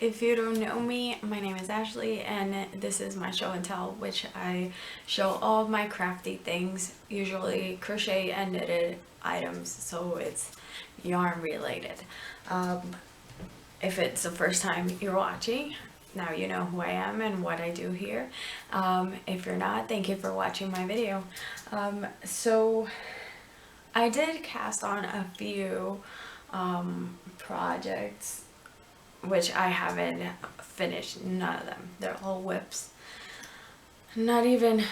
if you don't know me, my name is Ashley and this is my show and tell, which I show all of my crafty things, usually crochet and knitted items, so it's yarn related. If it's the first time you're watching, now you know who I am and what I do here. If you're not, thank you for watching my video. So I did cast on a few projects which I haven't finished. None of them. They're all WIPs. Not even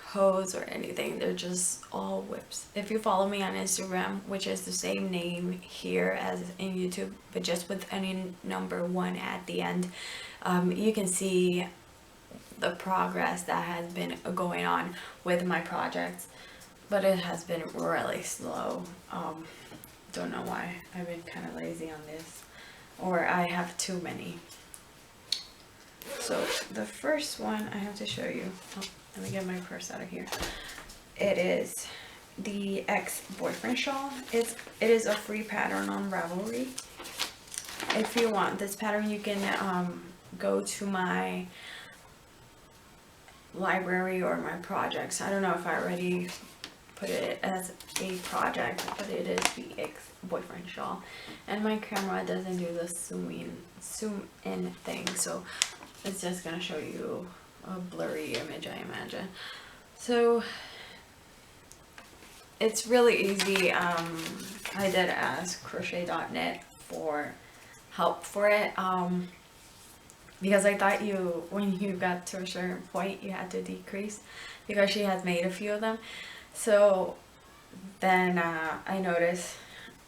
hose or anything. They're just all WIPs. If you follow me on Instagram, which is the same name here as in YouTube, but just with any number 1 at the end, you can see the progress that has been going on with my projects. But it has been really slow. Don't know why. I've been kind of lazy on this. Or I have too many. So the first one I have to show you. Oh, let me get my purse out of here. It is the ex-boyfriend shawl. It is a free pattern on Ravelry. If you want this pattern, you can go to my library or my projects. I don't know if I already put it as a project, but it is the ex-boyfriend shawl, and my camera doesn't do the zoom in thing, so it's just gonna show you a blurry image, I imagine. So it's really easy. I did ask crochet.net for help for it, because I thought when you got to a certain point you had to decrease, because she has made a few of them. So then I noticed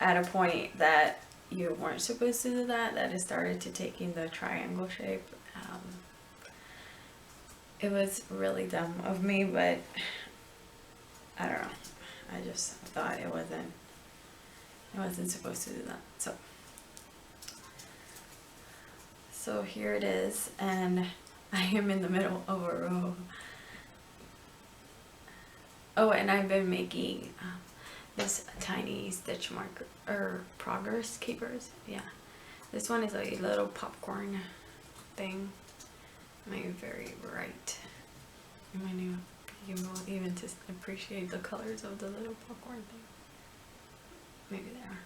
at a point that you weren't supposed to do that it started to taking the triangle shape. It was really dumb of me, but I don't know. I just thought it wasn't supposed to do that. So here it is, and I am in the middle of a row. Oh, and I've been making this tiny stitch marker or progress keepers. Yeah, this one is a little popcorn thing. Maybe very bright. You will even just appreciate the colors of the little popcorn thing. Maybe there.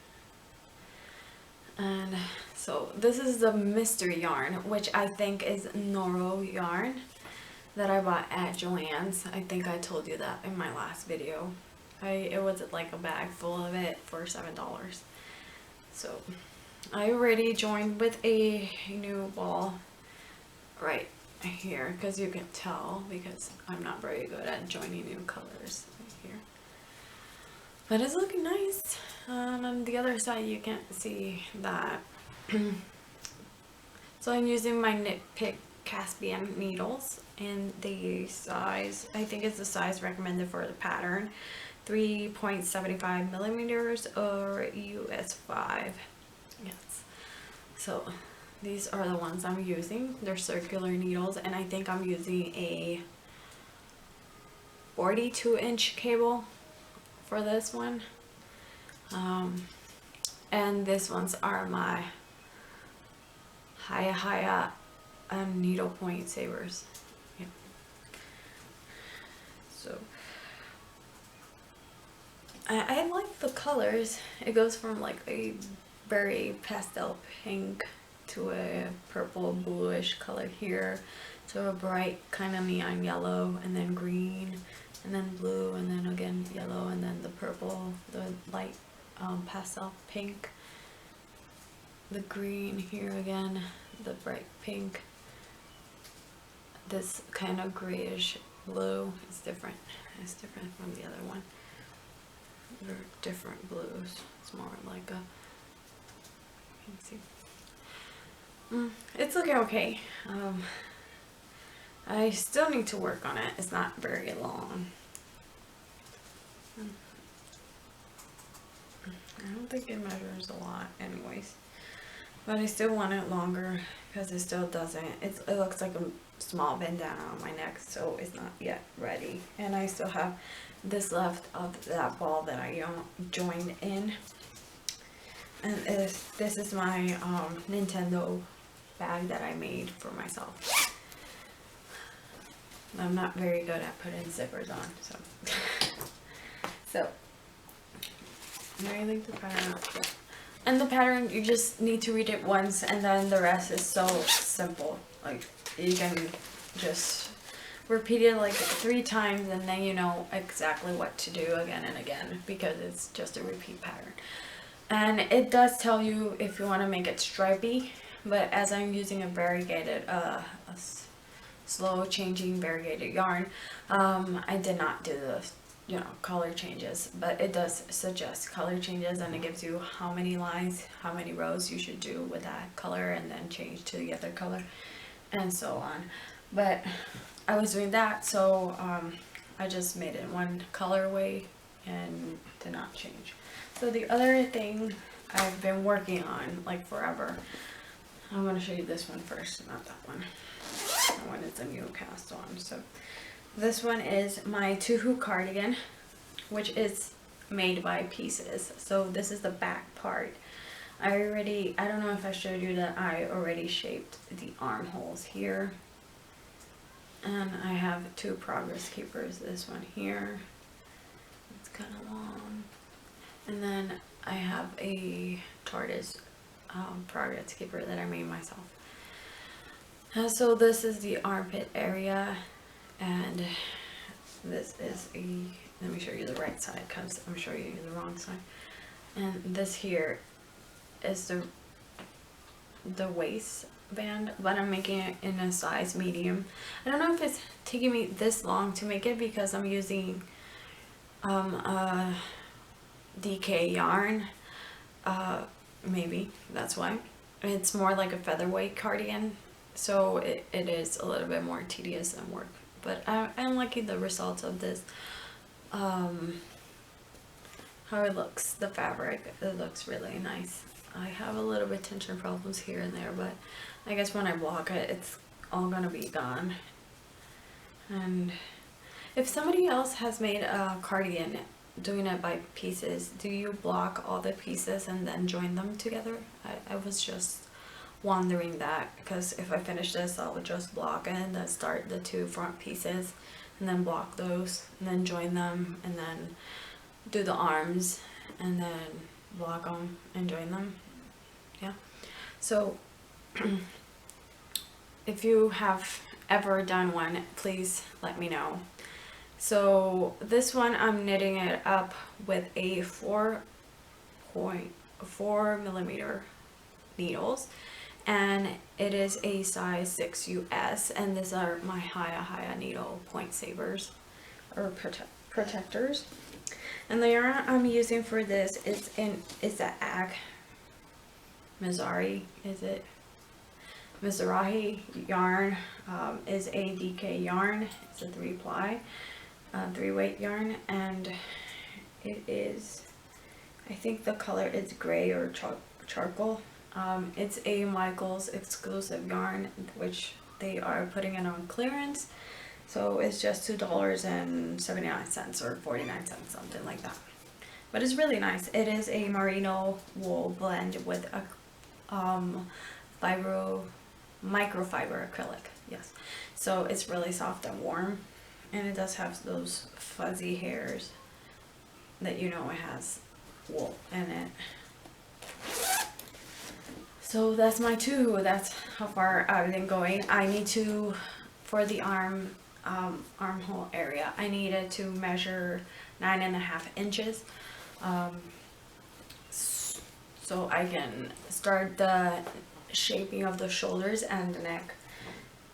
And so this is the mystery yarn, which I think is Noro yarn, that I bought at Joann's. I think I told you that in my last video. It was like a bag full of it for $7. So I already joined with a new ball right here, because you can tell, because I'm not very good at joining new colors right here. But it's looking nice. On the other side you can't see that. So I'm using my Knit Pick Caspian needles in the size, I think it's the size recommended for the pattern, 3.75 millimeters or US 5. Yes. So these are the ones I'm using. They're circular needles, and I think I'm using a 42-inch cable for this one. And these ones are my Haya needle point savers. Yeah. So I like the colors. It goes from like a very pastel pink to a purple bluish color here, to a bright kind of neon yellow, and then green, and then blue, and then again yellow, and then the purple, the light pastel pink, the green here again, the bright pink, this kind of grayish blue. It's different. It's different from the other one. They're different blues. It's more like a, you can see. It's looking okay. I still need to work on it. It's not very long. I don't think it measures a lot anyways, but I still want it longer, because it still doesn't, it looks like a small bandana on my neck, so it's not yet ready. And I still have this left of that ball that I joined in, and this is my Nintendo bag that I made for myself. I'm not very good at putting zippers on, so. So, I like the pattern out here. And the pattern, you just need to read it once, and then the rest is so simple. Like, you can just repeat it like 3 times, and then you know exactly what to do again and again, because it's just a repeat pattern. And it does tell you if you want to make it stripy, but as I'm using a variegated, slow changing variegated yarn, I did not do the color changes, but it does suggest color changes, and it gives you how many lines, how many rows you should do with that color, and then change to the other color, and so on. But I was doing that, so I just made it one colorway and did not change. So the other thing I've been working on like forever, I'm going to show you this one first, not that one. That one is a new cast on. So this one is my 2-hoop cardigan, which is made by pieces. So this is the back part. I don't know if I showed you that I already shaped the armholes here. And I have 2 progress keepers. This one here, it's kind of long. And then I have a tortoise progress keeper that I made myself. So this is the armpit area, and this is let me show you the right side because I'm showing you the wrong side. And this here is the waistband, but I'm making it in a size medium. I don't know if it's taking me this long to make it because I'm using DK yarn, maybe that's why. It's more like a featherweight cardigan, so it is a little bit more tedious and work, but I'm liking the results of this. How it looks, the fabric, it looks really nice. I have a little bit tension problems here and there, but I guess when I block it, it's all gonna be gone. And if somebody else has made a cardigan doing it by pieces, do you block all the pieces and then join them together? I was just wondering that, because if I finish this, I'll just block it and then start the 2 front pieces and then block those and then join them and then do the arms and then block them and join them. Yeah, so if you have ever done one, please let me know. So this one, I'm knitting it up with a 4.4 millimeter needles, and it is a size 6 US, and these are my Haya needle point savers or protectors. And the yarn I'm using for this is the Mizrahi, Mizrahi yarn, is a DK yarn. It's a 3-ply. 3-weight yarn, and it is, I think the color is gray or charcoal. It's a Michaels exclusive yarn, which they are putting it on clearance, so it's just $2.79 or 49 cents, something like that. But it's really nice. It is a merino wool blend with a microfiber acrylic. Yes, so it's really soft and warm. And it does have those fuzzy hairs that it has wool in it. So that's my 2. That's how far I've been going. I need to, for the armhole area, I needed to measure 9.5 inches. So I can start the shaping of the shoulders and the neck,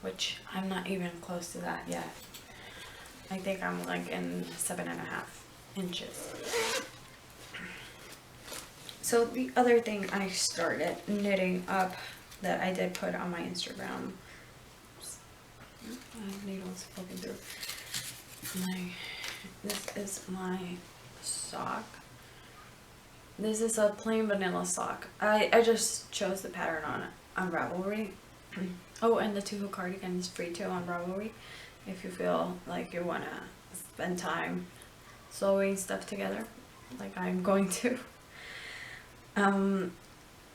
which I'm not even close to that yet. I think I'm like in 7.5 inches. So the other thing I started knitting up that I did put on my Instagram, my needle's poking through. This is my sock. This is a plain vanilla sock. I just chose the pattern on Ravelry. Oh, and the 2-hoop cardigan is free too on Ravelry. If you feel like you want to spend time sewing stuff together, like I'm going to.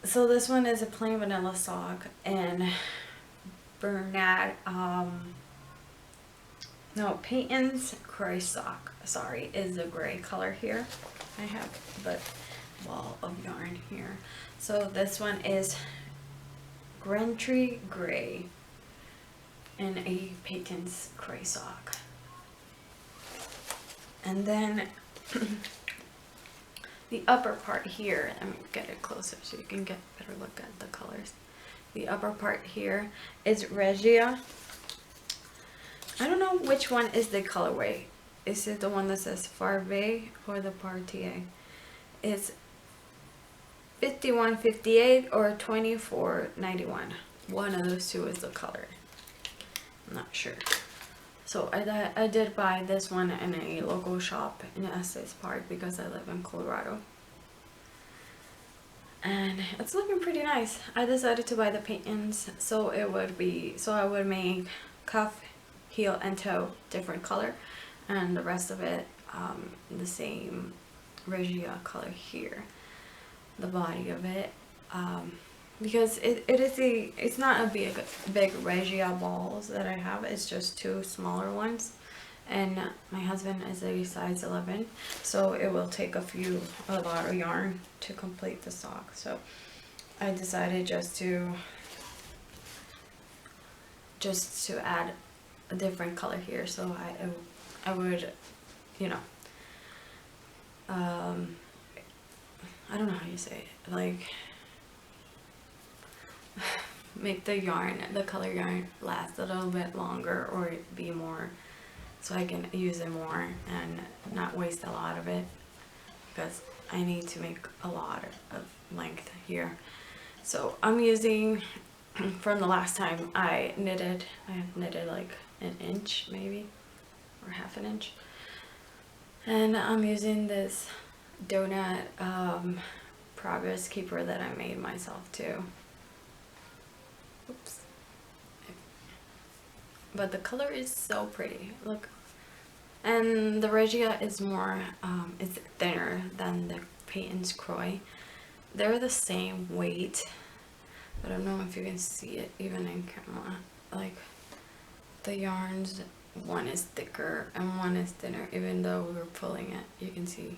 So this one is a plain vanilla sock, and Bernat, no, Peyton's Cray sock, sorry, is a gray color here. I have the ball of yarn here. So this one is Grantry Gray and a Peyton's Cray sock. And then the upper part here, let me get it closer so you can get a better look at the colors. The upper part here is Regia. I don't know which one is the colorway. Is it the one that says Farve or the Partier? It's 5158 or 2491. One of those two is the color. I'm not sure. So I did buy this one in a local shop in Estes Park because I live in Colorado. And it's looking pretty nice. I decided to buy the Peytons so I would make cuff, heel, and toe different color, and the rest of it the same Regia color here. The body of it, because it's not a big Regia balls that I have. It's just two smaller ones, and my husband is a size 11, so it will take a lot of yarn to complete the sock. So I decided just to add a different color here, so I would, you know, I don't know how you say it, like make the color yarn last a little bit longer, or be more, so I can use it more and not waste a lot of it, because I need to make a lot of length here. So I'm using, from the last time I have knitted like an inch maybe, or half an inch, and I'm using this donut progress keeper that I made myself too. Oops. But the color is so pretty, look. And the Regia is more it's thinner than the Peyton's Croy. They're the same weight, but I don't know if you can see it even in camera. Like the yarns, one is thicker and one is thinner. Even though we were pulling it, you can see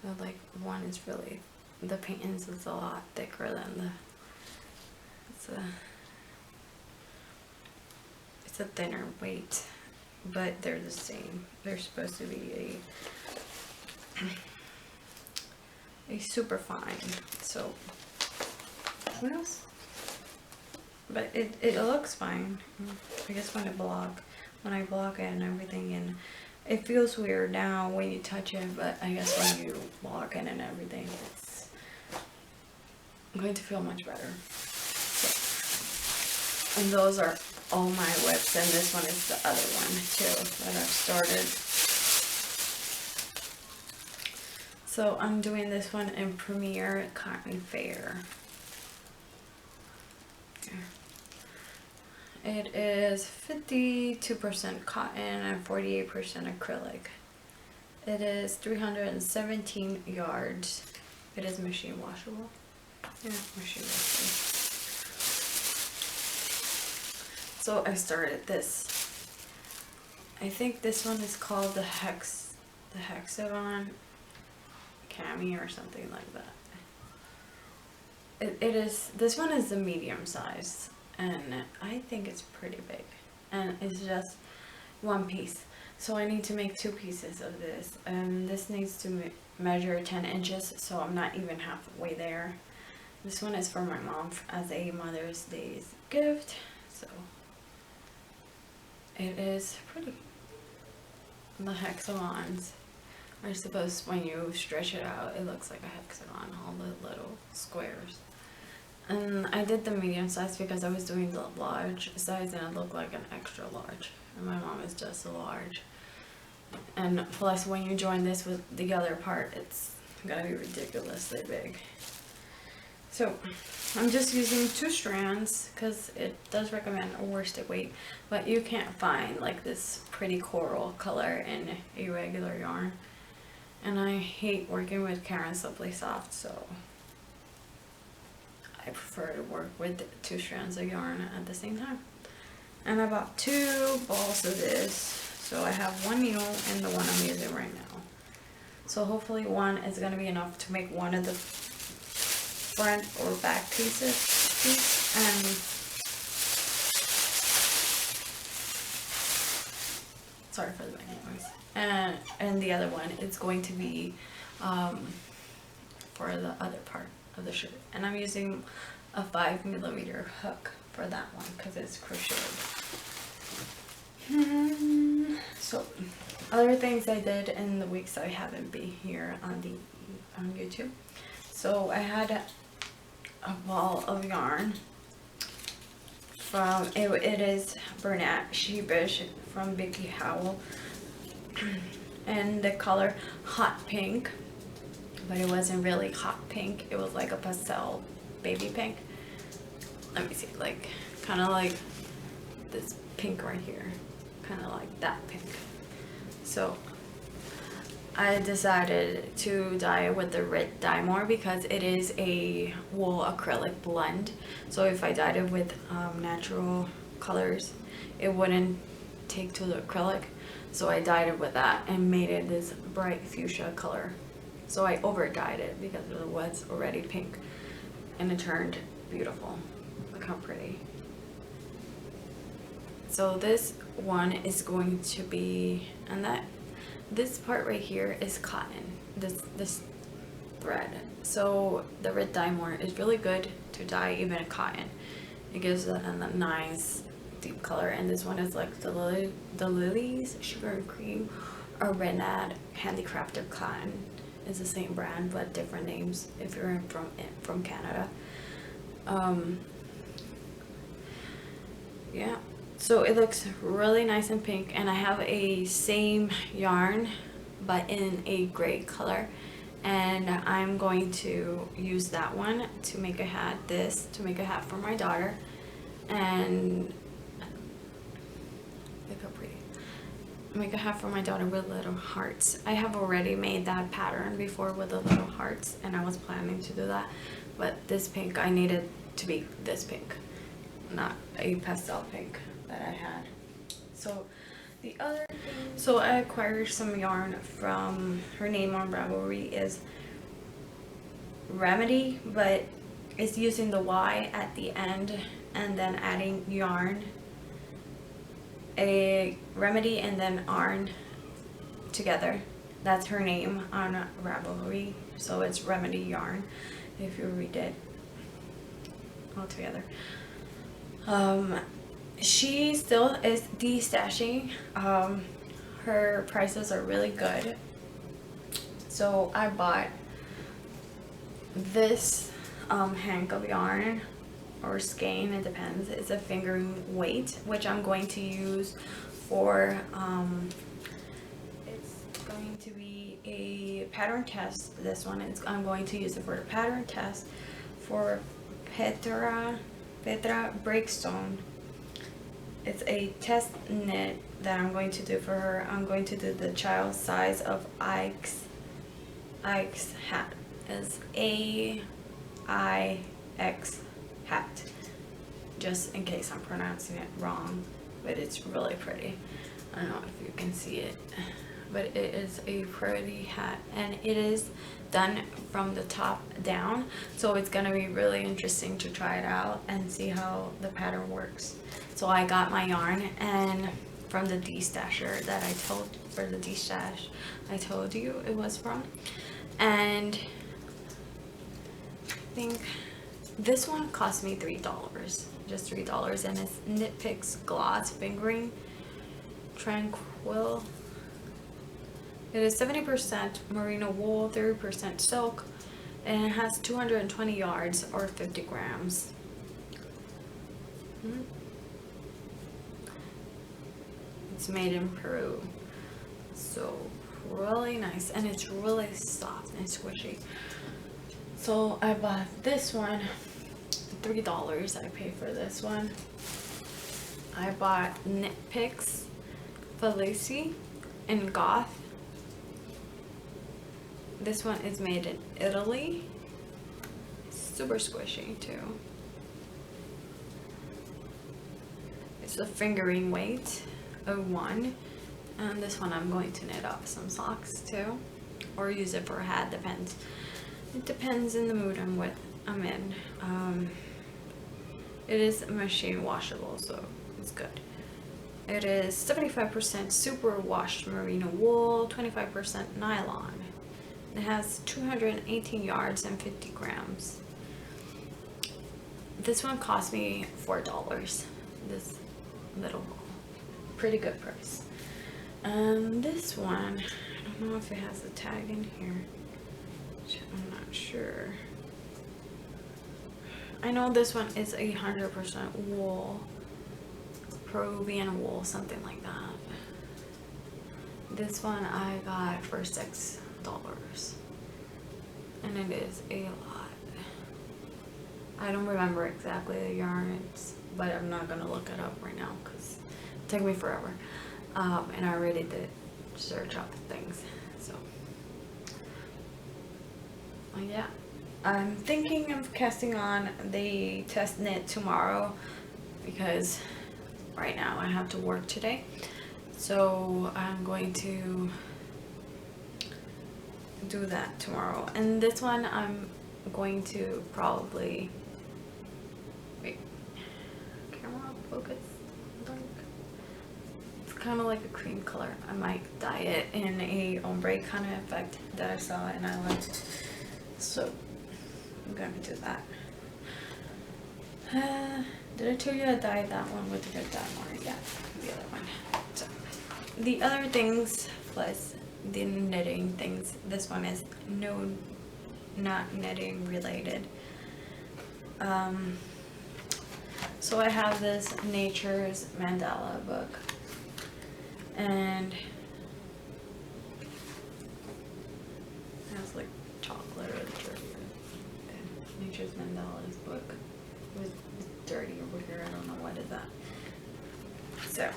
that like one is really, the Peyton's is a lot thicker than the, it's a thinner weight, but they're the same. They're supposed to be a super fine. So who knows? But it looks fine. I guess when I block it and everything, and it feels weird now when you touch it, but I guess when you block it and everything, it's going to feel much better. So, and those are all my WIPs, and this one is the other one too that I've started. So I'm doing this one in Premier Cotton Fair. It is 52% cotton and 48% acrylic. It is 317 yards. It is machine washable. Yeah, machine washable. So I started this. I think this one is called the Hexagon Cami or something like that. This one is the medium size, and I think it's pretty big, and it's just one piece. So I need to make two pieces of this, and this needs to measure 10 inches, so I'm not even halfway there. This one is for my mom as a Mother's Day gift, so it is pretty. The hexagons, I suppose when you stretch it out, it looks like a hexagon, all the little squares. And I did the medium size because I was doing the large size and it looked like an extra large, and my mom is just a large. And plus when you join this with the other part, it's gonna be ridiculously big. So I'm just using 2 strands because it does recommend a worsted weight, but you can't find like this pretty coral color in a regular yarn, and I hate working with Karen Simply Soft, so I prefer to work with 2 strands of yarn at the same time. And I bought 2 balls of this. So I have 1 needle and the one I'm using right now. So hopefully one is going to be enough to make one of the front or back pieces. And sorry for the background noise. And the other one is going to be for the other part of the shirt. And I'm using a 5mm hook for that one because it's crocheted. So other things I did in the weeks I haven't been here on YouTube. So I had a ball of yarn from it is Bernat Sheepish from Vicky Howell, and the color hot pink, but it wasn't really hot pink. It was like a pastel baby pink. Let me see, like kind of like this pink right here, kind of like that pink. So I decided to dye it with the red dye more because it is a wool acrylic blend. So if I dyed it with natural colors, it wouldn't take to the acrylic. So I dyed it with that and made it this bright fuchsia color. So I over dyed it because it was already pink, and it turned beautiful. Look how pretty. So this one is going to be, and that this part right here is cotton, this thread. So the red dye more is really good to dye even a cotton. It gives it a nice deep color. And this one is like the Lilies Sugar and Cream or Renad Handicrafted Cotton. It's the same brand but different names if you're from Canada. Yeah, so it looks really nice and pink, and I have a same yarn but in a gray color, and I'm going to use that one to make a hat, to make a hat for my daughter. And look how pretty. Make a hat for my daughter with little hearts. I have already made that pattern before with the little hearts, and I was planning to do that, but this pink, I needed to be this pink, not a pastel pink that I had. So the other thing, so I acquired some yarn from, her name on Ravelry is Remedy, but it's using the Y at the end and then adding yarn, a Remedy and then yarn together. That's her name on Ravelry, so it's Remedy Yarn if you read it all together. She still is destashing. Her prices are really good. So I bought this hank of yarn or skein, it depends. It's a fingering weight, which I'm going to use for it's going to be a pattern test. This one is, I'm going to use it for the pattern test for Petra Breakstone. It's a test knit that I'm going to do for her. I'm going to do the child size of Ike's hat. Is AIX hat, just in case I'm pronouncing it wrong, but it's really pretty. I don't know if you can see it, but it is a pretty hat, and it is done from the top down, so it's gonna be really interesting to try it out and see how the pattern works. So I got my yarn and from the destasher that I told, for the destash I told you it was from, and I think this one cost me $3, just $3, and it's Knit Picks Gloss Fingering Tranquil. It is 70% merino wool, 30% silk, and it has 220 yards or 50 grams. It's made in Peru, so really nice, and it's really soft and squishy. So I bought this one, $3 I paid for this one. I bought Knit Picks Felici in Goth. This one is made in Italy. super squishy too. It's a fingering weight of 1. And this one I'm going to knit up some socks too, or use it for a hat, depends. It depends in the mood I'm in. It is machine washable, so it's good. It is 75% super washed merino wool, 25% nylon. It has 218 yards and 50 grams. This one cost me $4. This little, pretty good price. This one, I don't know if it has a tag in here. I'm not sure. I know this one is 100% wool, Peruvian wool, something like that. This one I got for $6, and it is a lot. I don't remember exactly the yarns, but I'm not gonna look it up right now because it took me forever. And I already did search up things, so yeah. I'm thinking of casting on the test knit tomorrow because right now I have to work today, so I'm going to do that tomorrow. And this one I'm going to probably, wait, camera focus, it's kind of like a cream color. I might dye it in a ombre kind of effect that I saw and I liked, so I'm gonna do that. Did I tell you I dyed that one with the red dye more? Yeah, the other one. So the other things plus the knitting things, this one is not knitting related. So I have this Nature's Mandala book, and it has like chocolate or dirty. Nature's Mandala's book was dirty over here. I don't know what is that. So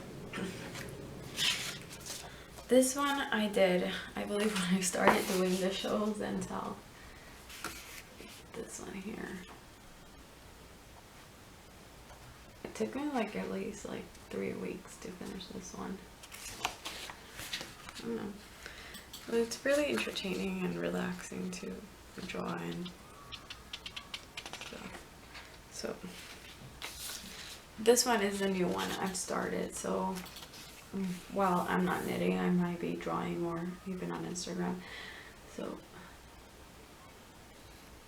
this one I did, I believe, when I started doing the shows and tell. This one here. It took me like at least like 3 weeks to finish this one. I don't know. But it's really entertaining and relaxing to draw in. So this one is the new one I've started, so while I'm not knitting, I might be drawing or even on Instagram. So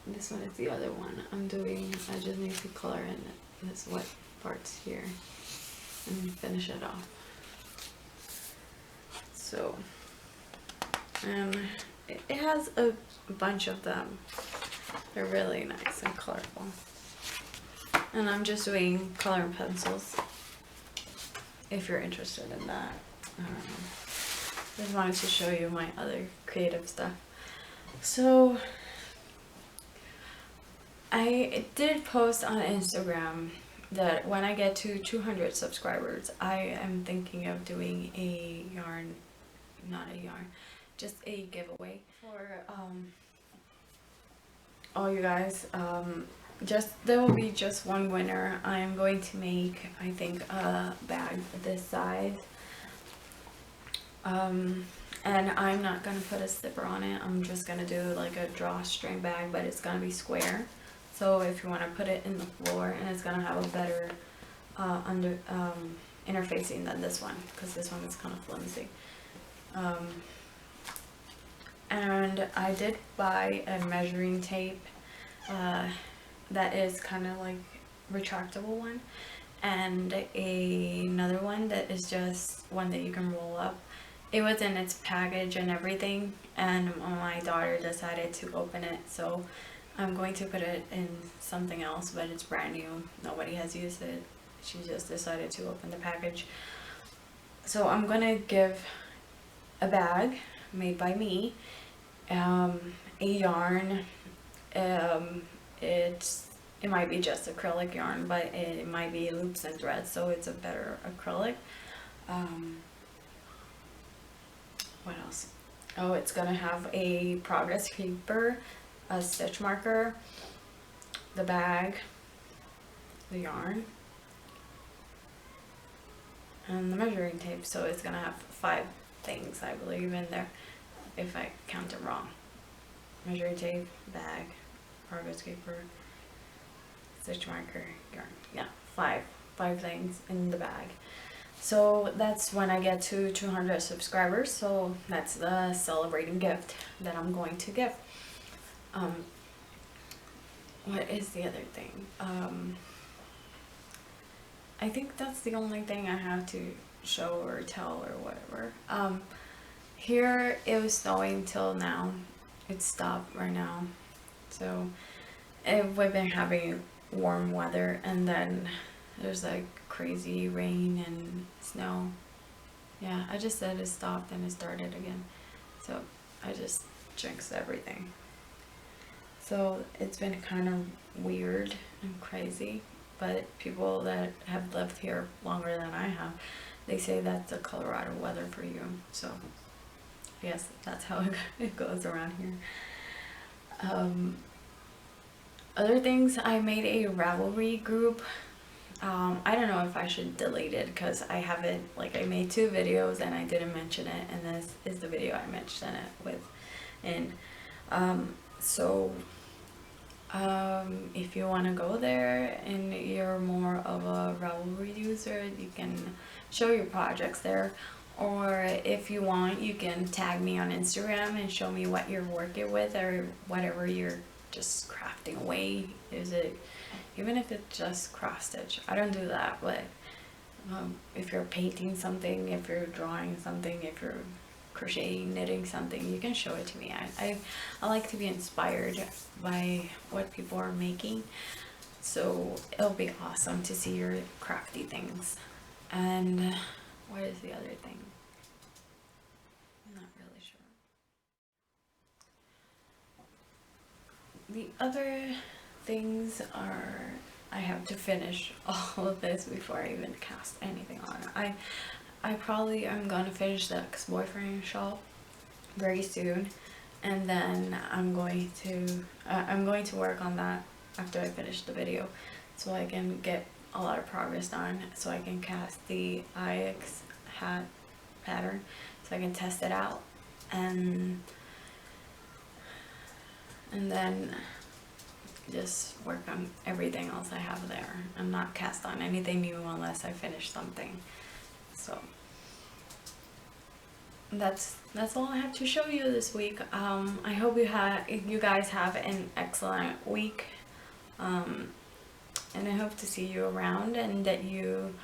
this one is the other one I'm doing. I just need to color in this wet parts here and finish it off. So it has a bunch of them. They're really nice and colorful. And I'm just doing color and pencils if you're interested in that. Just wanted to show you my other creative stuff. So I did post on Instagram that when I get to 200 subscribers, I am thinking of doing a yarn, not a yarn, just a giveaway for all you guys. There will be just one winner. I am going to make, I think, a bag this size. And I'm not gonna put a zipper on it. I'm just gonna do like a drawstring bag, but it's gonna be square. So if you want to put it in the floor, and it's gonna have a better interfacing than this one, because this one is kind of flimsy. And I did buy a measuring tape that is kind of like retractable one, and another one that is just one that you can roll up. It was in its package and everything, and my daughter decided to open it, so I'm going to put it in something else, but it's brand new. Nobody has used it. She just decided to open the package. So I'm gonna give a bag made by me, a yarn. It might be just acrylic yarn, but it might be loops and threads, so it's a better acrylic. What else? Oh, it's gonna have a progress paper, a stitch marker, the bag, the yarn, and the measuring tape. So it's gonna have 5 things, I believe, in there, if I count it wrong. Measuring tape, bag, progress paper, stitch marker, yarn. Yeah, 5 things in the bag. So that's when I get to 200 subscribers. So that's the celebrating gift that I'm going to give. What is the other thing? I think that's the only thing I have to show or tell or whatever. Here it was snowing till now. It stopped right now. So we've been having warm weather, and then there's like crazy rain and snow. Yeah, I just said it stopped and it started again. So I just jinxed everything. So it's been kind of weird and crazy, but people that have lived here longer than I have, they say that's the Colorado weather for you. So yes, that's how it goes around here. Other things, I made a Ravelry group. I don't know if I should delete it because I haven't, like, I made 2 videos and I didn't mention it, and this is the video I mentioned it with. And if you want to go there and you're more of a Ravelry user, you can show your projects there. Or if you want, you can tag me on Instagram and show me what you're working with, or whatever you're just crafting away. Is it, even if it's just cross stitch, I don't do that, but if you're painting something, if you're drawing something, if you're crocheting, knitting something, you can show it to me. I like to be inspired by what people are making, so it'll be awesome to see your crafty things. And what is the other thing? I'm not really sure. The other things are, I have to finish all of this before I even cast anything on it. I probably am gonna finish the ex-boyfriend shawl very soon, and then I'm going to work on that after I finish the video, so I can get a lot of progress done, so I can cast the IX hat pattern, so I can test it out, and then just work on everything else I have there. I'm not cast on anything new unless I finish something. So that's all I have to show you this week. I hope you guys have an excellent week, and I hope to see you around, and that you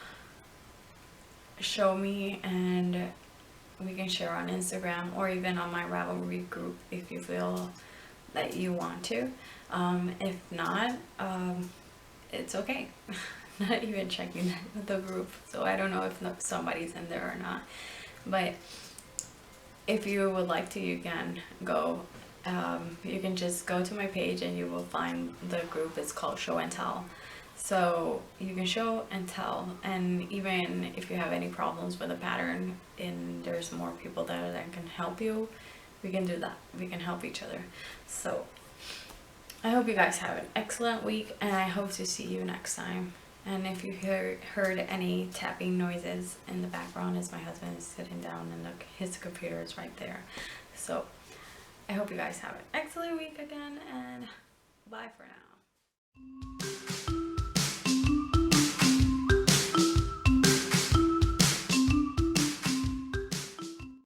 show me, and we can share on Instagram or even on my Ravelry group if you feel that you want to. If not, it's okay. Not even checking the group, so I don't know if somebody's in there or not. But if you would like to, you can go. You can just go to my page and you will find the group. It's called Show and Tell. So you can show and tell, and even if you have any problems with a pattern and there's more people there that can help you, we can do that. We can help each other. So I hope you guys have an excellent week, and I hope to see you next time. And if you heard any tapping noises in the background, is my husband is sitting down and his computer is right there. So I hope you guys have an excellent week again, and bye for now.